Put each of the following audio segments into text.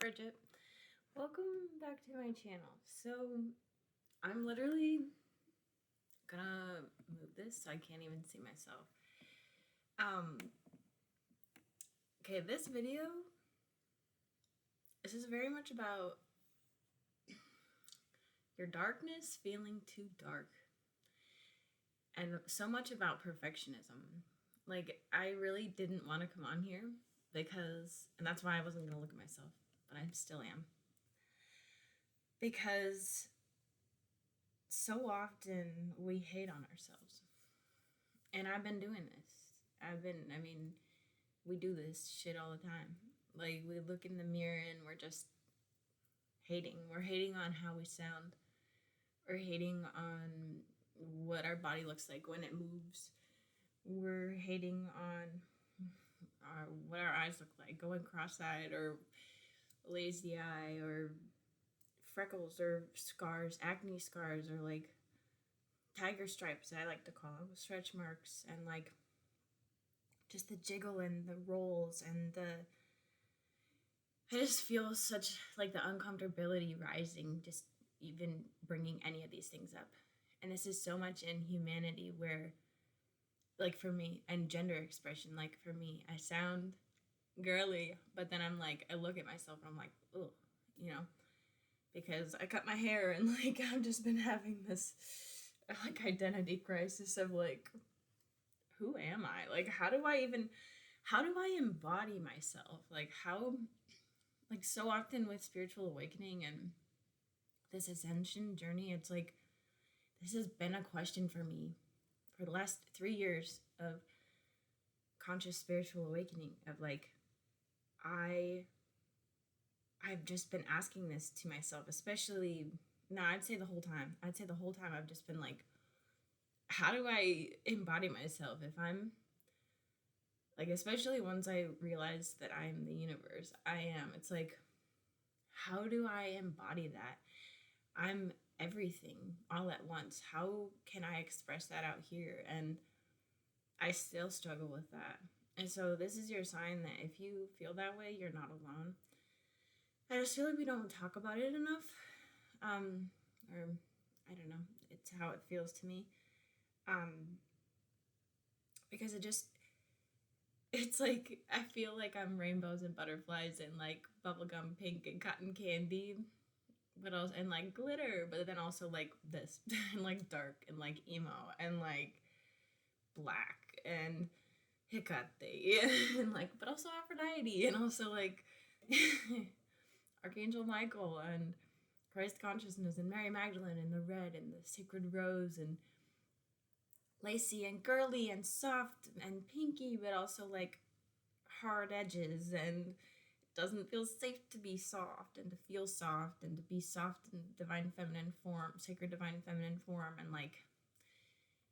Brigitte. Welcome back to my channel. So I'm literally gonna move this so I can't even see myself. Okay, this video, this is very much about your darkness feeling too dark. And so much about perfectionism. Like, I really didn't want to come on here because, and that's why I wasn't going to look at myself, but I still am. Because so often we hate on ourselves. And I've been doing this. We do this shit all the time. Like, we look in the mirror and we're just hating. We're hating on how we sound. We're hating on what our body looks like when it moves. We're hating on what our eyes look like, going cross-eyed or lazy eye or freckles or scars, acne scars, or like tiger stripes, I like to call them, stretch marks, and like just the jiggle and the rolls and I just feel such like the uncomfortability rising just even bringing any of these things up. And this is so much in humanity where, like, for me, and gender expression, like, for me, I sound girly, but then I'm like, I look at myself and I'm like, ugh, you know, because I cut my hair and, like, I've just been having this, like, identity crisis of, like, who am I? Like, how do I embody myself? Like, like, so often with spiritual awakening and this ascension journey, it's like, this has been a question for me for the last 3 years of conscious spiritual awakening, of like, I've just been asking this to myself, especially, no, I'd say the whole time I've just been like, how do I embody myself if I'm, like, especially once I realized that I'm the universe, it's like, how do I embody that? I'm everything all at once. How can I express that out here? And I still struggle with that. And so this is your sign that if you feel that way, you're not alone. I just feel like we don't talk about it enough. Or I don't know. It's how it feels to me. Because it's like, I feel like I'm rainbows and butterflies and like bubblegum pink and cotton candy. What else? And like glitter, but then also like this and like dark and like emo and like black and Hecate and like, but also Aphrodite and also like Archangel Michael and Christ consciousness and Mary Magdalene and the red and the sacred rose and lacy and girly and soft and pinky, but also like hard edges, and doesn't feel safe to be soft and to feel soft and to be soft in divine feminine form, sacred divine feminine form. And like,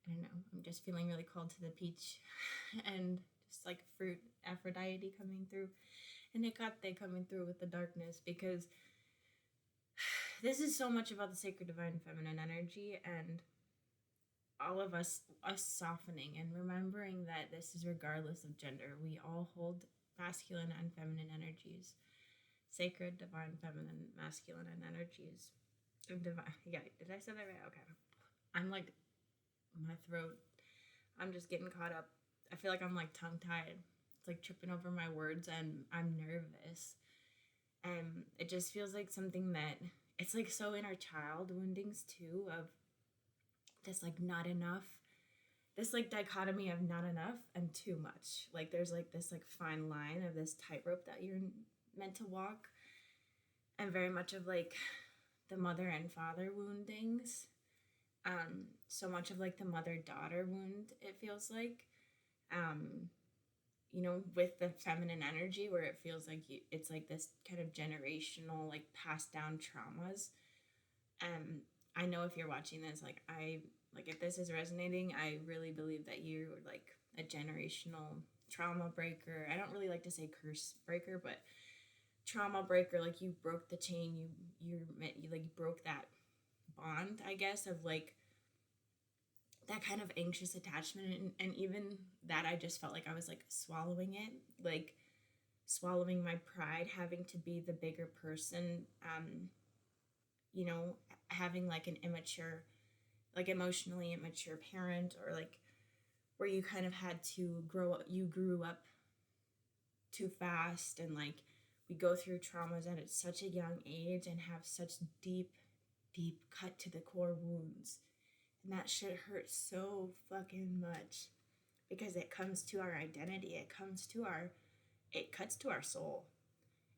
I don't know, I'm just feeling really called to the peach and just like fruit, Aphrodite coming through and Hecate coming through with the darkness, because this is so much about the sacred divine feminine energy and all of us softening and remembering that this is regardless of gender. We all hold masculine and feminine energies, sacred, divine, feminine, masculine, and energies. Divine, yeah, did I say that right? Okay. I'm like, my throat, I'm just getting caught up. I feel like I'm like tongue-tied. It's like tripping over my words and I'm nervous. And it just feels like something that, it's like so inner child woundings too, of this like not enough, this like dichotomy of not enough and too much. Like there's like this like fine line of this tightrope that you're meant to walk, and very much of like the mother and father woundings. So much of like the mother-daughter wound, it feels like, you know, with the feminine energy where it feels like it's like this kind of generational, like passed down traumas. I know if you're watching this, like if this is resonating, I really believe that you're like a generational trauma breaker. I don't really like to say curse breaker, but trauma breaker. Like you broke the chain, you broke that bond, I guess, of like that kind of anxious attachment, and even that I just felt like I was like swallowing it. Like swallowing my pride, having to be the bigger person, you know, having like an immature, like emotionally immature parent, or like where you kind of had to grow up, you grew up too fast, and like we go through traumas at such a young age and have such deep, deep cut to the core wounds. And that shit hurts so fucking much because it comes to our identity. It cuts to our soul.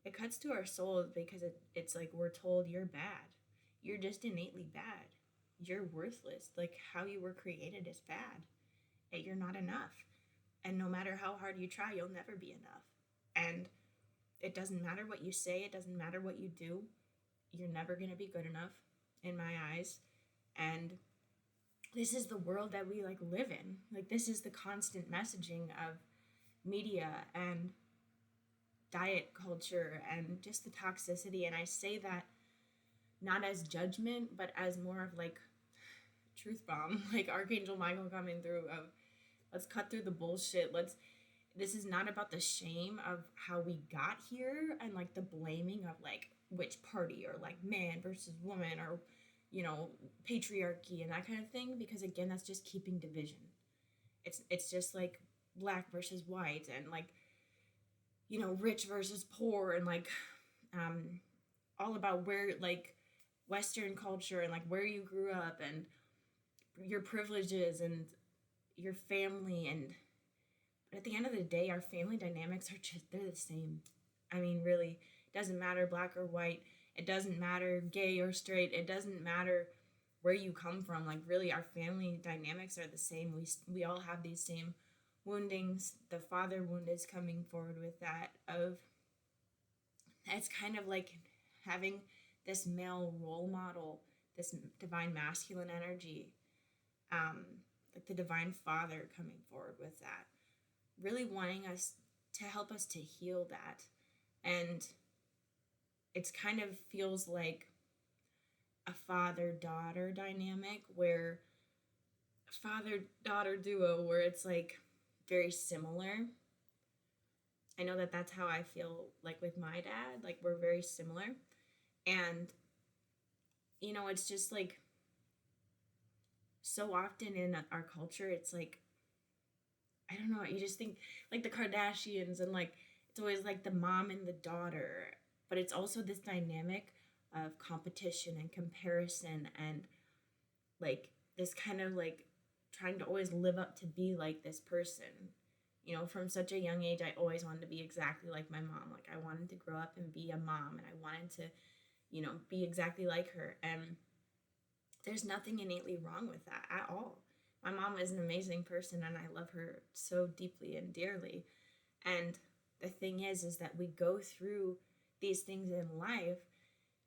It cuts to our soul because it's like we're told you're bad. You're just innately bad. You're worthless. Like how you were created is bad. And you're not enough. And no matter how hard you try, you'll never be enough. And it doesn't matter what you say. It doesn't matter what you do. You're never going to be good enough in my eyes. And this is the world that we like live in. Like this is the constant messaging of media and diet culture and just the toxicity. And I say that not as judgment, but as more of like truth bomb, like Archangel Michael coming through of let's cut through the bullshit. This is not about the shame of how we got here and like the blaming of like which party or like man versus woman or, you know, patriarchy and that kind of thing, because again, that's just keeping division. It's just like black versus white and like, you know, rich versus poor and like all about where like Western culture and like where you grew up and your privileges and your family. And at the end of the day, our family dynamics are just, they're the same. I mean, really, it doesn't matter black or white. It doesn't matter gay or straight. It doesn't matter where you come from. Like really, our family dynamics are the same. We all have these same woundings. The father wound is coming forward with that of, it's kind of like having this male role model, this divine masculine energy, like the divine father coming forward with that, really wanting us to help us to heal that. And it's kind of feels like a father-daughter dynamic, where father-daughter duo, where it's like very similar. I know that that's how I feel like with my dad, like we're very similar. And, you know, it's just like so often in our culture, it's like, I don't know, you just think like the Kardashians and like, it's always like the mom and the daughter, but it's also this dynamic of competition and comparison and like this kind of like trying to always live up to be like this person. You know, from such a young age, I always wanted to be exactly like my mom. Like I wanted to grow up and be a mom, and I wanted to, you know, be exactly like her. And there's nothing innately wrong with that at all. My mom is an amazing person and I love her so deeply and dearly. And the thing is that we go through these things in life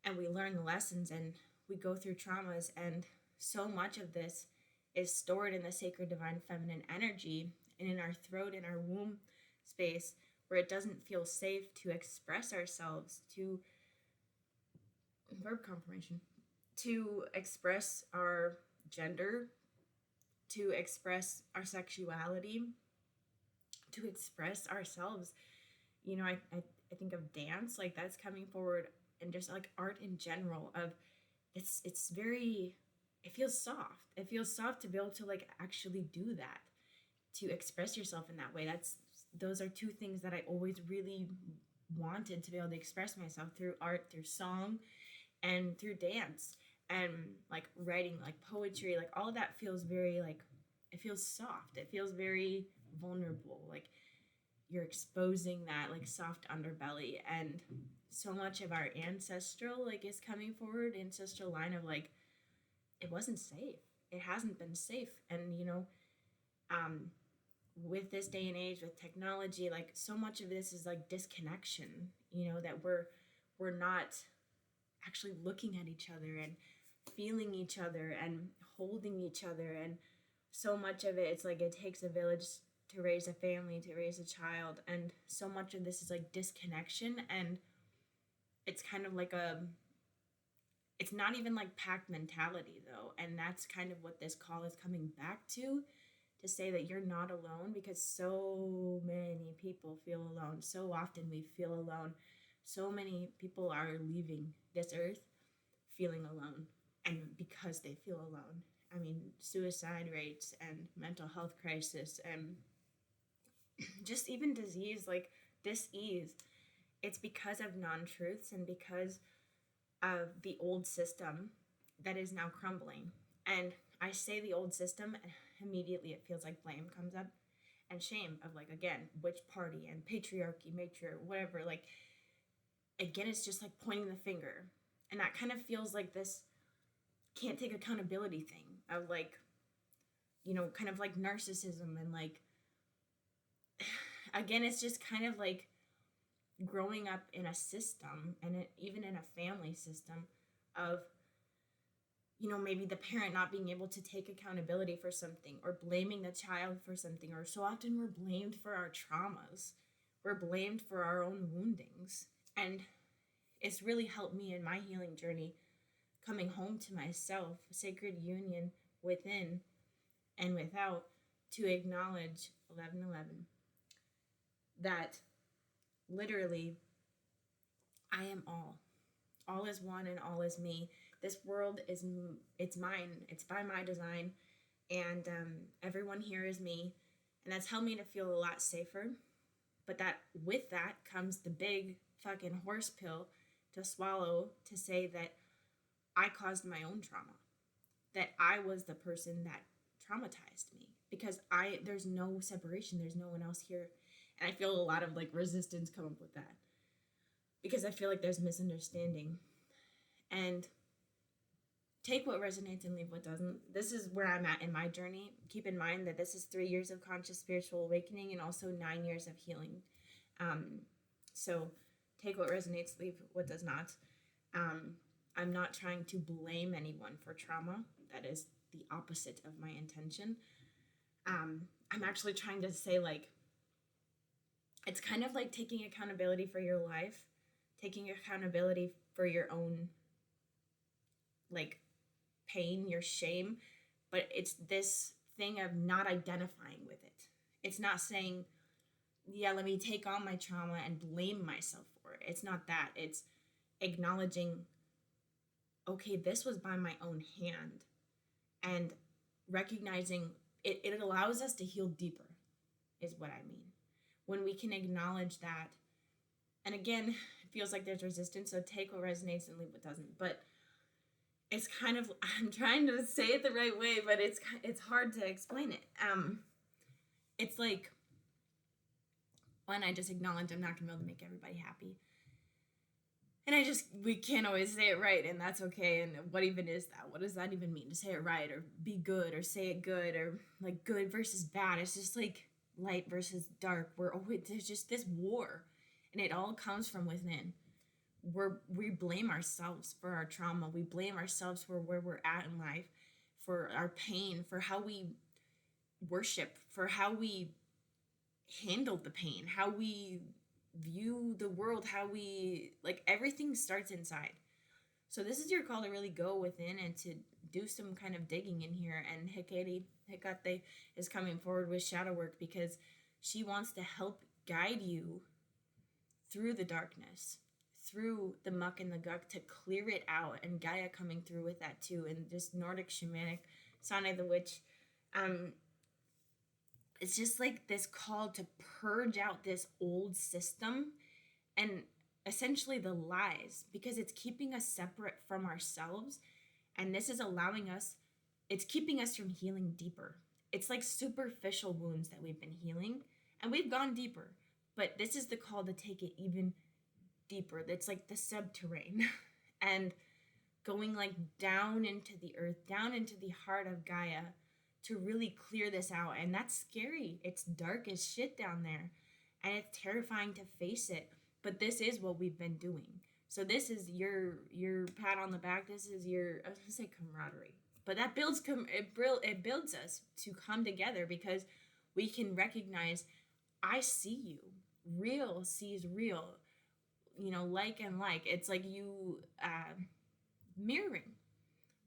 and we learn the lessons and we go through traumas, and so much of this is stored in the sacred divine feminine energy and in our throat, in our womb space, where it doesn't feel safe to express ourselves, to verb confirmation, to express our gender, to express our sexuality, to express ourselves. You know, I think of dance, like that's coming forward, and just like art in general of it's very, it feels soft. It feels soft to be able to like actually do that, to express yourself in that way. Those are two things that I always really wanted to be able to express myself through art, through song, and through dance, and like writing, like poetry, like all of that feels very like, it feels soft. It feels very vulnerable. Like you're exposing that like soft underbelly. And so much of our ancestral like is coming forward, ancestral line of like, it wasn't safe. It hasn't been safe. And you know, with this day and age, with technology, like so much of this is like disconnection, you know, that we're not actually looking at each other and feeling each other and holding each other. And so much of it, it's like it takes a village to raise a family, to raise a child. And so much of this is like disconnection. And it's kind of like it's not even like pack mentality though. And that's kind of what this call is coming back to to say that you're not alone, because so many people feel alone. So often we feel alone. So many people are leaving this earth feeling alone, and because they feel alone. I mean, suicide rates and mental health crisis and just even disease like dis-ease. It's because of non-truths and because of the old system that is now crumbling. And I say the old system, and immediately it feels like blame comes up and shame of like, again, which party and patriarchy, matriarchy, whatever. Like, again, it's just like pointing the finger. And that kind of feels like this can't take accountability thing of like, you know, kind of like narcissism and like, again, it's just kind of like growing up in a system and even in a family system of, you know, maybe the parent not being able to take accountability for something or blaming the child for something. Or so often we're blamed for our traumas. We're blamed for our own woundings. And it's really helped me in my healing journey, coming home to myself, sacred union within and without, to acknowledge 11:11, that literally I am all. All is one and all is me. This world is, it's mine. It's by my design. And everyone here is me. And that's helped me to feel a lot safer. But that with that comes the big fucking horse pill to swallow, to say that I caused my own trauma. That I was the person that traumatized me. Because there's no separation. There's no one else here. And I feel a lot of like resistance come up with that. Because I feel like there's misunderstanding. And take what resonates and leave what doesn't. This is where I'm at in my journey. Keep in mind that this is 3 years of conscious spiritual awakening and also 9 years of healing. So take what resonates, leave what does not. I'm not trying to blame anyone for trauma. That is the opposite of my intention. I'm actually trying to say, like, it's kind of like taking accountability for your life, taking accountability for your own, like, pain, your shame, but it's this thing of not identifying with it. It's not saying, yeah, let me take on my trauma and blame myself for it. It's not that. It's acknowledging, okay, this was by my own hand, and recognizing it allows us to heal deeper, is what I mean. When we can acknowledge that, and again, it feels like there's resistance, so take what resonates and leave what doesn't. But it's kind of, I'm trying to say it the right way, but it's hard to explain it. It's like, one, I just acknowledge I'm not gonna be able to make everybody happy. And we can't always say it right, and that's okay. And what even is that? What does that even mean, to say it right, or be good, or say it good, or like good versus bad? It's just like light versus dark. There's just this war, and it all comes from within. We blame ourselves for our trauma. We blame ourselves for where we're at in life, for our pain, for how we worship, for how we handled the pain, how we view the world, how we, like, everything starts inside. So this is your call to really go within and to do some kind of digging in here. And Hecate is coming forward with shadow work, because she wants to help guide you through the darkness, through the muck and the gunk, to clear it out. And Gaia coming through with that too, and just Nordic shamanic, Sane the witch. It's just like this call to purge out this old system and essentially the lies, because it's keeping us separate from ourselves. And this is allowing us, it's keeping us from healing deeper. It's like superficial wounds that we've been healing, and we've gone deeper. But this is the call to take it even deeper. It's like the subterranean and going like down into the earth, down into the heart of Gaia, to really clear this out. And that's scary. It's dark as shit down there, and it's terrifying to face it. But this is what we've been doing. So this is your pat on the back. This is your, I was gonna say camaraderie, but that it builds us to come together, because we can recognize, I see you. Real sees real. Like and like. It's like you mirroring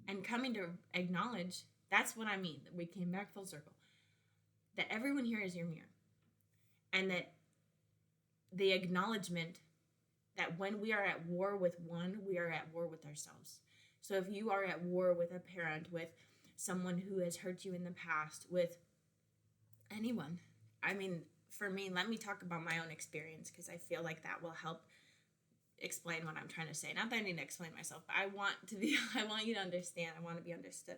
and coming to acknowledge. That's what I mean. We came back full circle. that everyone here is your mirror, and that the acknowledgement that when we are at war with one, we are at war with ourselves. So if you are at war with a parent, with someone who has hurt you in the past, with anyone, I mean, for me, let me talk about my own experience, because I feel like that will help explain what I'm trying to say. Not that I need to explain myself, but I want you to understand. I want to be understood.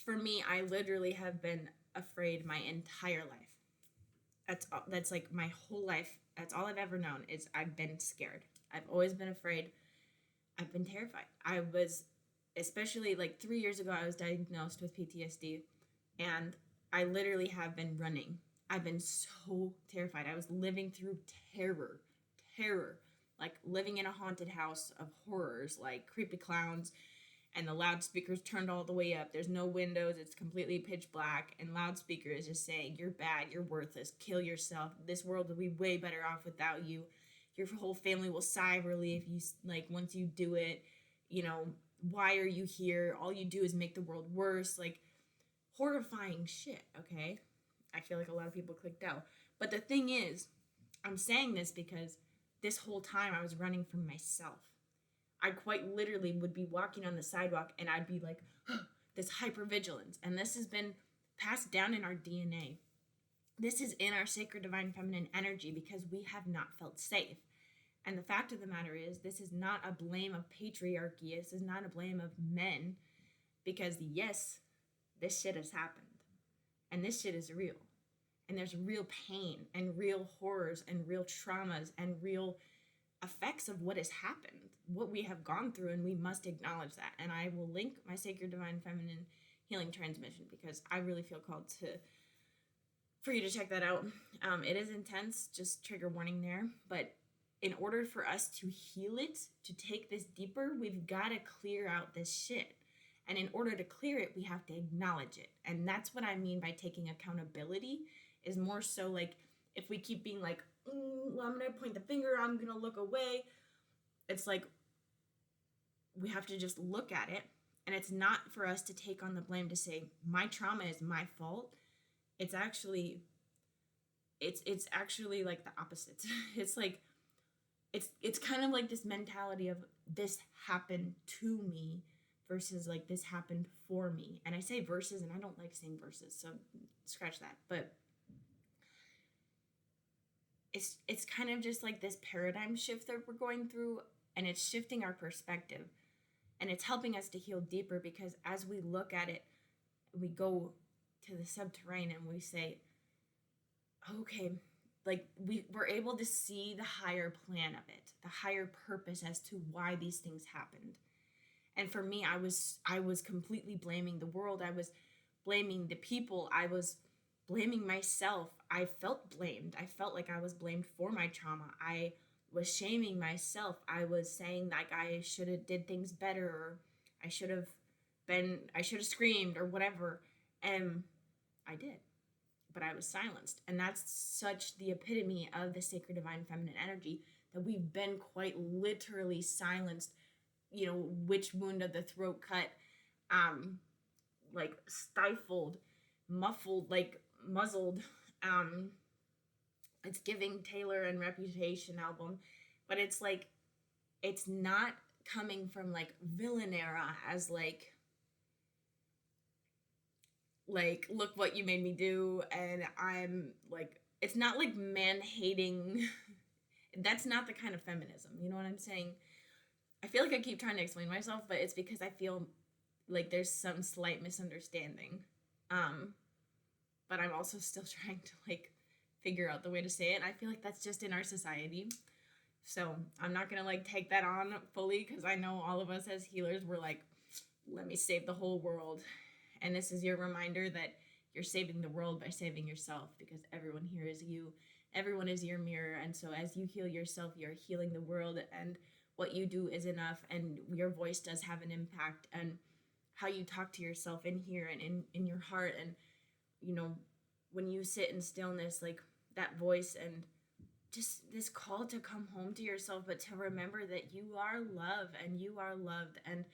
For me, I literally have been afraid my entire life. That's like my whole life. That's all I've ever known, is I've been scared. I've always been afraid. I've been terrified. I was, especially like 3 years ago, I was diagnosed with PTSD, and I literally have been running. I've been so terrified. I was living through terror, like living in a haunted house of horrors, like creepy clowns, and the loudspeakers turned all the way up. There's no windows. It's completely pitch black, and loudspeaker is just saying, you're bad, you're worthless, kill yourself. This world will be way better off without you. Your whole family will sigh of relief once you do it. You know, why are you here? All you do is make the world worse. Like, horrifying shit, okay? I feel like a lot of people clicked out. But the thing is, I'm saying this because this whole time I was running from myself. I quite literally would be walking on the sidewalk and I'd be like, this hypervigilance. And this has been passed down in our DNA. This is in our sacred divine feminine energy because we have not felt safe. And the fact of the matter is, this is not a blame of patriarchy. This is not a blame of men, because yes, this shit has happened. And this shit is real. And there's real pain and real horrors and real traumas and real effects of what has happened, what we have gone through, and we must acknowledge that. And I will link my sacred divine feminine healing transmission, because I really feel called for you to check that out. It is intense, just trigger warning there, but in order for us to heal it, to take this deeper, we've got to clear out this shit. And in order to clear it, we have to acknowledge it. And that's what I mean by taking accountability, is more so like, if we keep being like, well, I'm going to point the finger, I'm going to look away. It's like, we have to just look at it. And it's not for us to take on the blame to say, my trauma is my fault. It's actually like the opposite. It's like, it's kind of like this mentality of, this happened to me versus like, this happened for me. And I say versus, and I don't like saying versus, so scratch that. But it's kind of just like this paradigm shift that we're going through, and it's shifting our perspective, and it's helping us to heal deeper, because as we look at it, we go to the subterranean and we say, okay, like we're able to see the higher plan of it, the higher purpose as to why these things happened. And for me, I was completely blaming the world. I was blaming the people. I was blaming myself. I felt blamed. I felt like I was blamed for my trauma. I was shaming myself. I was saying like I should have did things better, or I should have screamed or whatever. And I did. But I was silenced. And that's such the epitome of the sacred divine feminine energy, that we've been quite literally silenced, you know, witch wound of the throat cut, like stifled, muffled, like muzzled. It's giving Taylor and Reputation album, but it's like, it's not coming from like villain era as like look what you made me do, and I'm like, it's not like man hating. That's not the kind of feminism, you know what I'm saying? I feel like I keep trying to explain myself, but it's because I feel like there's some slight misunderstanding. But I'm also still trying to like figure out the way to say it. And I feel like that's just in our society. So I'm not going to like take that on fully, because I know all of us as healers, we're like, let me save the whole world. And this is your reminder that you're saving the world by saving yourself, because everyone here is you. Everyone is your mirror. And so as you heal yourself, you're healing the world, and what you do is enough, and your voice does have an impact, and how you talk to yourself in here and in your heart. And, you know, when you sit in stillness, like that voice, and just this call to come home to yourself, but to remember that you are love and you are loved. And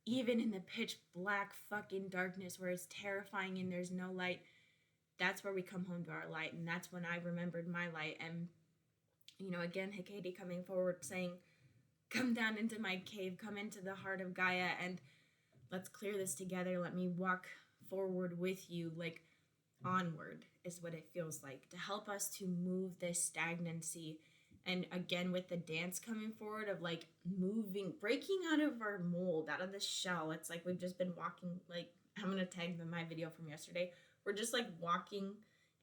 even in the pitch black fucking darkness where it's terrifying and there's no light, that's where we come home to our light. And that's when I remembered my light. And, you know, again, Hecate coming forward saying, come down into my cave, come into the heart of Gaia, and let's clear this together. Let me walk forward with you, like onward is what it feels like, to help us to move this stagnancy. And again, with the dance coming forward of like moving, breaking out of our mold, out of the shell. It's like we've just been walking, like I'm going to tag my video from yesterday. We're just like walking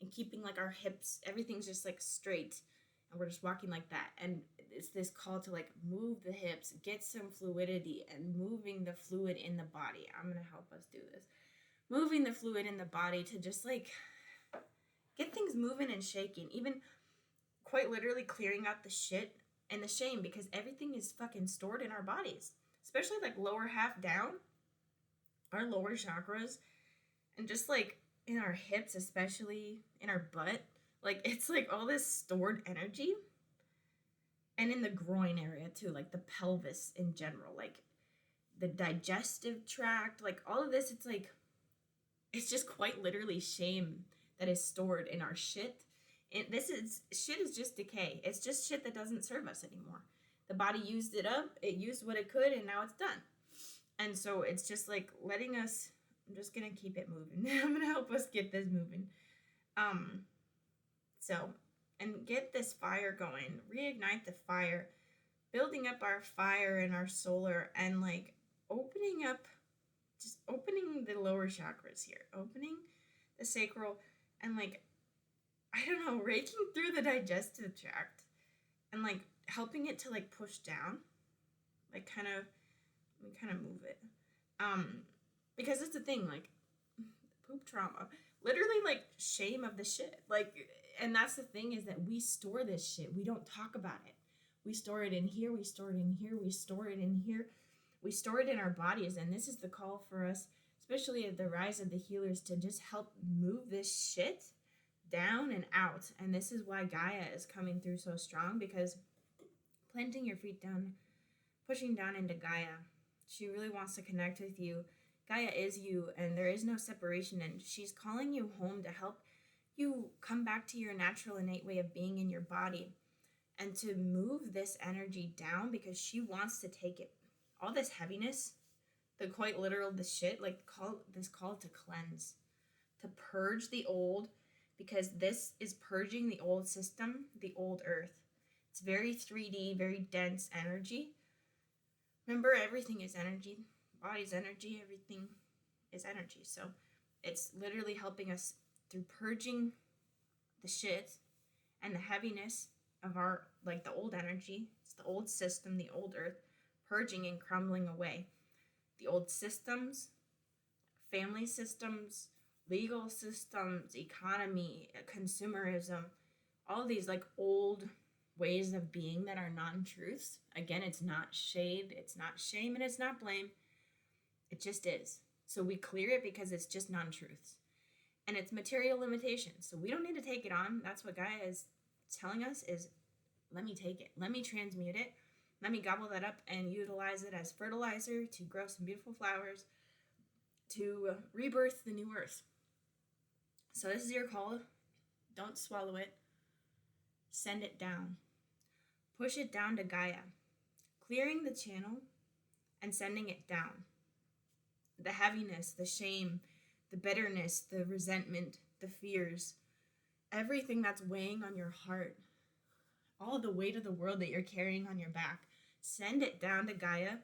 and keeping like our hips, everything's just like straight. And we're just walking like that. And it's this call to like move the hips, get some fluidity, and moving the fluid in the body. I'm going to help us do this. Moving the fluid in the body to just like get things moving and shaking. Even quite literally clearing out the shit and the shame, because everything is fucking stored in our bodies. Especially like lower half down, our lower chakras, and just like in our hips, especially in our butt. Like it's like all this stored energy. And in the groin area too, like the pelvis in general, like the digestive tract, like all of this, it's like, it's just quite literally shame that is stored in our shit. And shit is just decay. It's just shit that doesn't serve us anymore. The body used it up, it used what it could, and now it's done. And so it's just like letting us, I'm just gonna keep it moving. I'm gonna help us get this moving. And get this fire going, reignite the fire, building up our fire and our solar, and like opening the lower chakras here, opening the sacral, and like, I don't know, raking through the digestive tract and like helping it to like push down, like kind of move it. Because it's a thing, like poop trauma, literally like shame of the shit, like. And that's the thing, is that we store this shit. We don't talk about it. We store it in here. We store it in here. We store it in here. We store it in our bodies. And this is the call for us, especially at the rise of the healers, to just help move this shit down and out. And this is why Gaia is coming through so strong, because planting your feet down, pushing down into Gaia, she really wants to connect with you. Gaia is you, and there is no separation. And she's calling you home to help you come back to your natural innate way of being in your body, and to move this energy down, because she wants to take it, all this heaviness, the quite literal, the shit, like this call to cleanse, to purge the old, because this is purging the old system, the old earth. It's very 3D, very dense energy. Remember, everything is energy. Body's energy, everything is energy. So it's literally helping us through purging the shit and the heaviness of our, like the old energy. It's the old system, the old earth, purging and crumbling away. The old systems, family systems, legal systems, economy, consumerism, all these like old ways of being that are non-truths. Again, it's not shade, it's not shame, and it's not blame. It just is. So we clear it because it's just non-truths. And it's material limitations. So we don't need to take it on. That's what Gaia is telling us, is let me take it. Let me transmute it. Let me gobble that up and utilize it as fertilizer to grow some beautiful flowers, to rebirth the new earth. So this is your call. Don't swallow it. Send it down. Push it down to Gaia. Clearing the channel and sending it down. The heaviness, the shame, the bitterness, the resentment, the fears, everything that's weighing on your heart, all the weight of the world that you're carrying on your back, send it down to Gaia,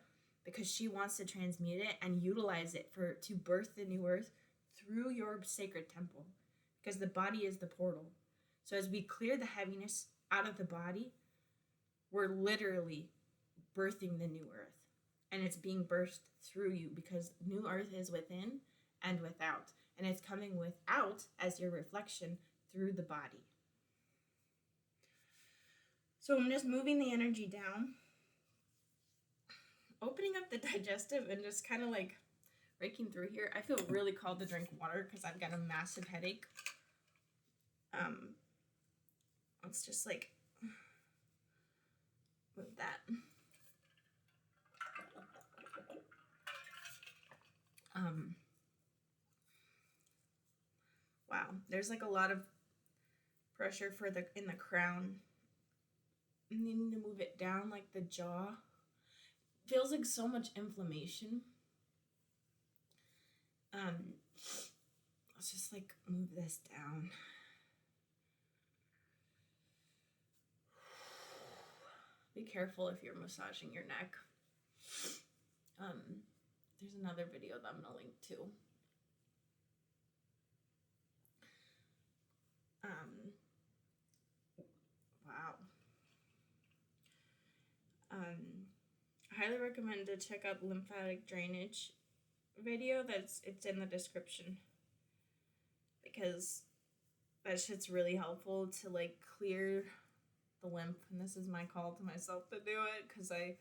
because she wants to transmute it and utilize it to birth the new earth through your sacred temple, because the body is the portal. So as we clear the heaviness out of the body, we're literally birthing the new earth, and it's being birthed through you, because new earth is within and without, and it's coming without as your reflection through the body. So I'm just moving the energy down, opening up the digestive, and just kind of like raking through here. I feel really called to drink water because I've got a massive headache. Let's just like move that. Wow. There's like a lot of pressure for in the crown. And you need to move it down, like the jaw. Feels like so much inflammation. Let's just like move this down. Be careful if you're massaging your neck. There's another video that I'm gonna link to. Wow. I highly recommend to check out lymphatic drainage video. It's in the description, because that shit's really helpful to like clear the lymph, and this is my call to myself to do it, because I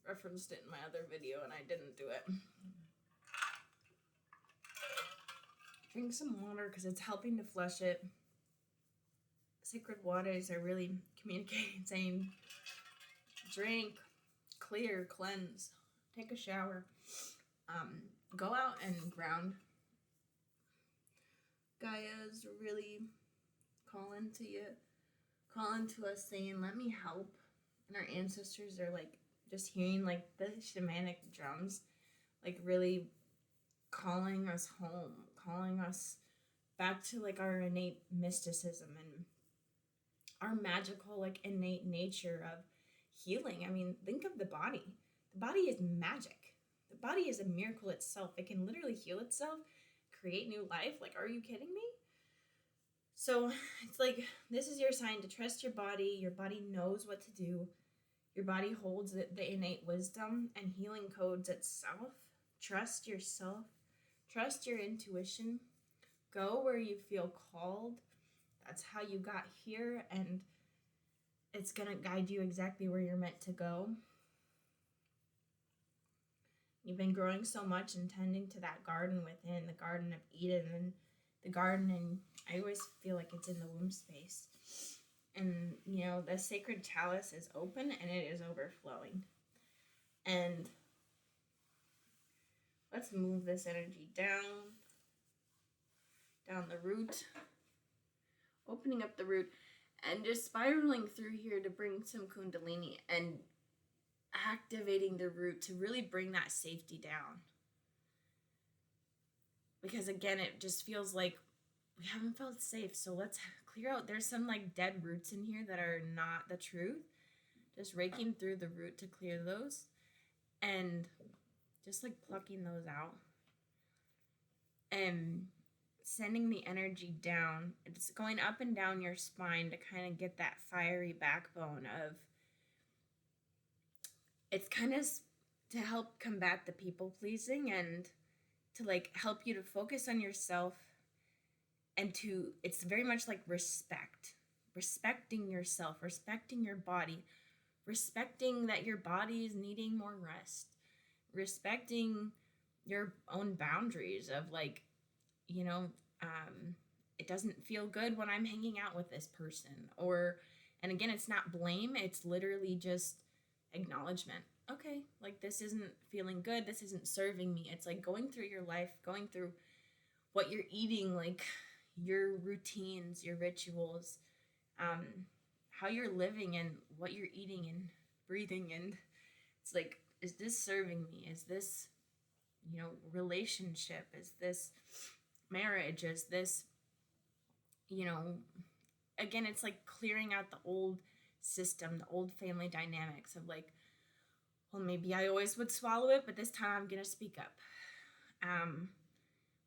referenced it in my other video and I didn't do it. Drink some water because it's helping to flush it. Sacred waters are really communicating, saying drink, clear, cleanse, take a shower, go out and ground. Gaia's really calling to you, calling to us, saying, let me help. And our ancestors are like just hearing like the shamanic drums, like really calling us home, calling us back to like our innate mysticism and our magical like innate nature of healing. I mean, think of the body. The body is magic. The body is a miracle itself. It can literally heal itself, create new life. Like, are you kidding me? So it's like, this is your sign to trust your body. Your body knows what to do. Your body holds the innate wisdom and healing codes itself. Trust yourself. Trust your intuition. Go where you feel called. That's how you got here, and it's going to guide you exactly where you're meant to go. You've been growing so much and tending to that garden within, the Garden of Eden, and the garden, and I always feel like it's in the womb space. And, you know, the sacred chalice is open and it is overflowing. And let's move this energy down the root, opening up the root, and just spiraling through here to bring some kundalini and activating the root to really bring that safety down. Because again, it just feels like we haven't felt safe. So let's clear out. There's some like dead roots in here that are not the truth. Just raking through the root to clear those. And just like plucking those out. And sending the energy down. It's going up and down your spine to kind of get that fiery backbone of, it's kind of to help combat the people pleasing and to like help you to focus on yourself, and to, it's very much like respecting yourself, respecting your body, respecting that your body is needing more rest, respecting your own boundaries of like, you know, it doesn't feel good when I'm hanging out with this person. Or, and again, it's not blame, it's literally just acknowledgement. Okay, like this isn't feeling good, this isn't serving me. It's like going through your life, going through what you're eating, like your routines, your rituals, how you're living and what you're eating and breathing. And it's like, is this serving me? Is this, you know, relationship? Is this marriage? Is this, you know, again, it's like clearing out the old system, the old family dynamics of like, well, maybe I always would swallow it, but this time I'm going to speak up.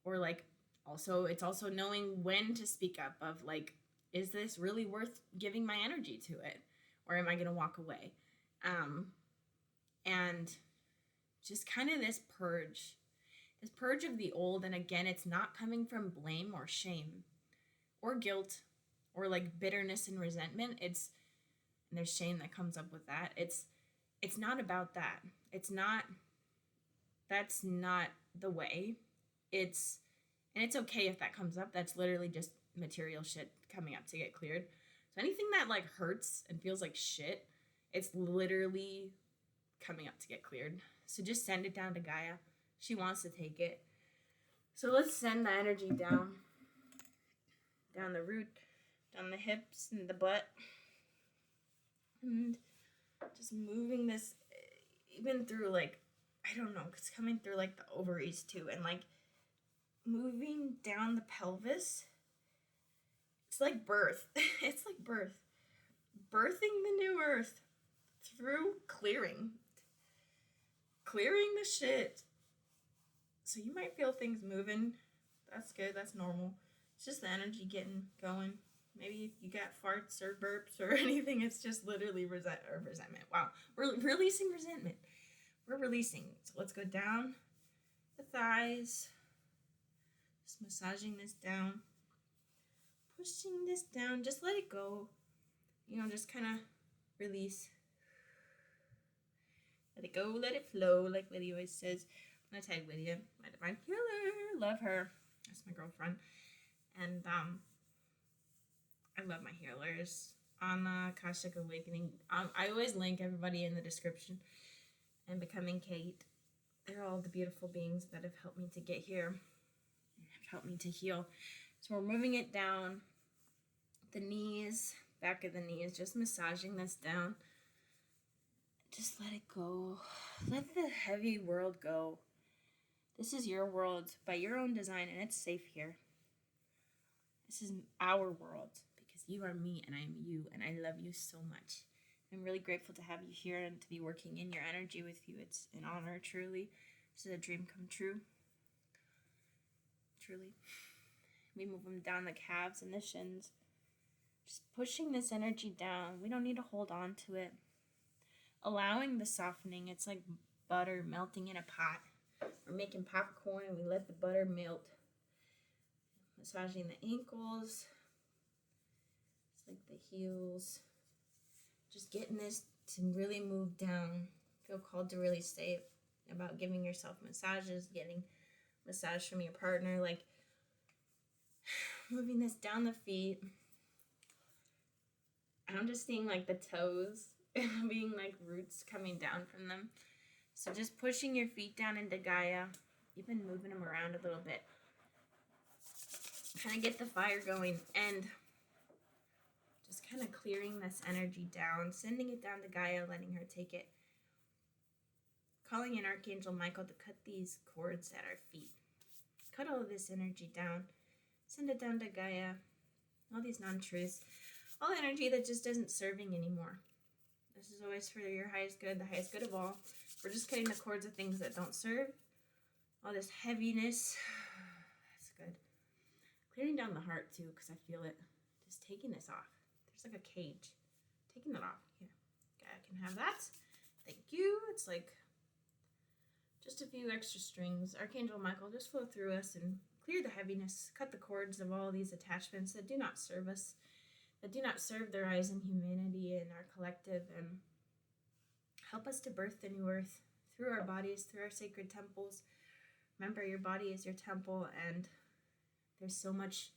Or like, also, it's also knowing when to speak up of like, is this really worth giving my energy to it? Or am I going to walk away? And just kind of this purge of the old. And again, it's not coming from blame or shame or guilt or like bitterness and resentment. And there's shame that comes up with that. It's not about that. That's not the way. And it's okay if that comes up. That's literally just material shit coming up to get cleared. So anything that like hurts and feels like shit, it's literally coming up to get cleared. So just send it down to Gaia. She wants to take it. So let's send the energy down. down the root, down the hips and the butt. And just moving this even through, like, I don't know, it's coming through like the ovaries too, and like moving down the pelvis. It's like birth. It's like birth. Birthing the new earth through clearing the shit. So you might feel things moving. That's good. That's normal. It's just the energy getting going. Maybe if you got farts or burps or anything, it's just literally resentment. Wow. We're releasing resentment. We're releasing. So let's go down the thighs. Just massaging this down. Pushing this down. Just let it go. You know, just kind of release. Let it go. Let it flow, like Lydia always says. I'm going to tag Lydia, my divine healer. Love her. That's my girlfriend. And I love my healers on Akashic Awakening. I always link everybody in the description. And Becoming Kate. They're all the beautiful beings that have helped me to get here. And have helped me to heal. So we're moving it down. The knees, back of the knees. Just massaging this down. Just let it go. Let the heavy world go. This is your world by your own design, and it's safe here. This is our world because you are me and I am you, and I love you so much. I'm really grateful to have you here and to be working in your energy with you. It's an honor, truly. This is a dream come true. Truly. We move them down the calves and the shins. Just pushing this energy down. We don't need to hold on to it. Allowing the softening. It's like butter melting in a pot. We're making popcorn and we let the butter melt. Massaging the ankles. It's like the heels. Just getting this to really move down. Feel called to really say about giving yourself massages, getting massage from your partner, like moving this down the feet. I'm just seeing like the toes being like roots coming down from them. So just pushing your feet down into Gaia, even moving them around a little bit. Kind of get the fire going and just kind of clearing this energy down, sending it down to Gaia, letting her take it. Calling in Archangel Michael to cut these cords at our feet. Cut all of this energy down. Send it down to Gaia. All these non-truths. All energy that just isn't serving anymore. This is always for your highest good, the highest good of all. We're just cutting the cords of things that don't serve. All this heaviness. That's good. Clearing down the heart too, because I feel it. Just taking this off. There's like a cage. Taking that off. Here. Okay, I can have that. Thank you. It's like just a few extra strings. Archangel Michael, just flow through us and clear the heaviness. Cut the cords of all these attachments that do not serve us. That do not serve the rise in humanity and our collective, and help us to birth the new earth through our bodies, through our sacred temples. Remember, your body is your temple, and there's so much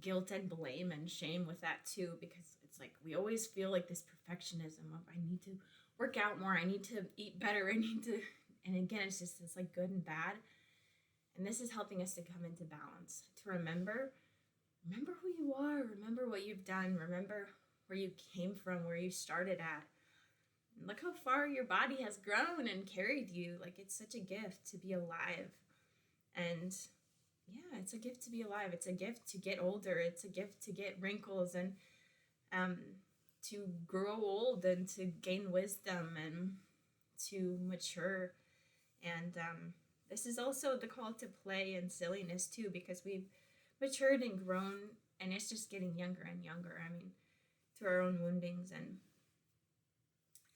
guilt and blame and shame with that too, because it's like we always feel like this perfectionism of I need to work out more, I need to eat better, I need to, and again, it's just this like good and bad. And this is helping us to come into balance, to remember who you are, remember what you've done, remember where you came from, where you started at. And look how far your body has grown and carried you. Like, it's such a gift to be alive. And yeah, it's a gift to be alive. It's a gift to get older. It's a gift to get wrinkles and to grow old and to gain wisdom and to mature. And this is also the call to play and silliness too, because we've matured and grown, and it's just getting younger and younger. I mean, through our own woundings and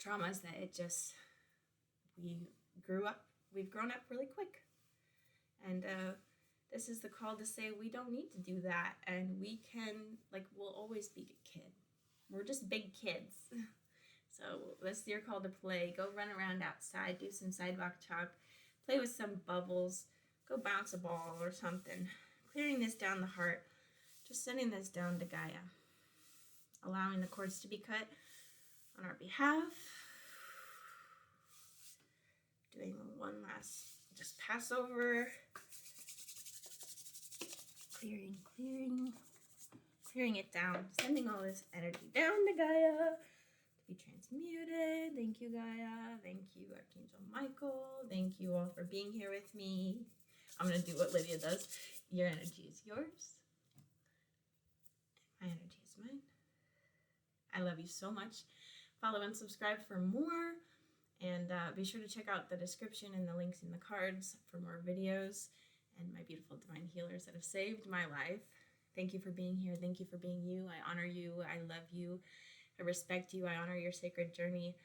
traumas that we've grown up really quick. And this is the call to say we don't need to do that, and we can, like, we'll always be a kid. We're just big kids. So that's your call to play. Go run around outside, do some sidewalk chalk, play with some bubbles, go bounce a ball or something. Clearing this down the heart, just sending this down to Gaia. Allowing the cords to be cut on our behalf. Doing one last, just pass over. clearing, clearing it down, sending all this energy down to Gaia to be transmuted. Thank you, Gaia. Thank you, Archangel Michael. Thank you all for being here with me. I'm going to do what Lydia does. Your energy is yours. My energy is mine. I love you so much. Follow and subscribe for more. And be sure to check out the description and the links in the cards for more videos and my beautiful divine healers that have saved my life. Thank you for being here. Thank you for being you. I honor you. I love you. I respect you. I honor your sacred journey.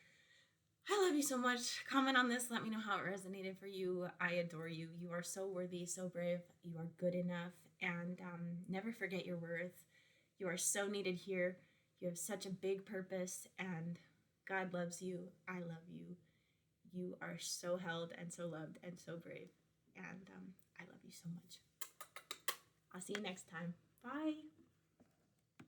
I love you so much. Comment on this. Let me know how it resonated for you. I adore you. You are so worthy, so brave. You are good enough. And never forget your worth. You are so needed here. You have such a big purpose. And God loves you. I love you. You are so held and so loved and so brave. And I love you so much. I'll see you next time. Bye.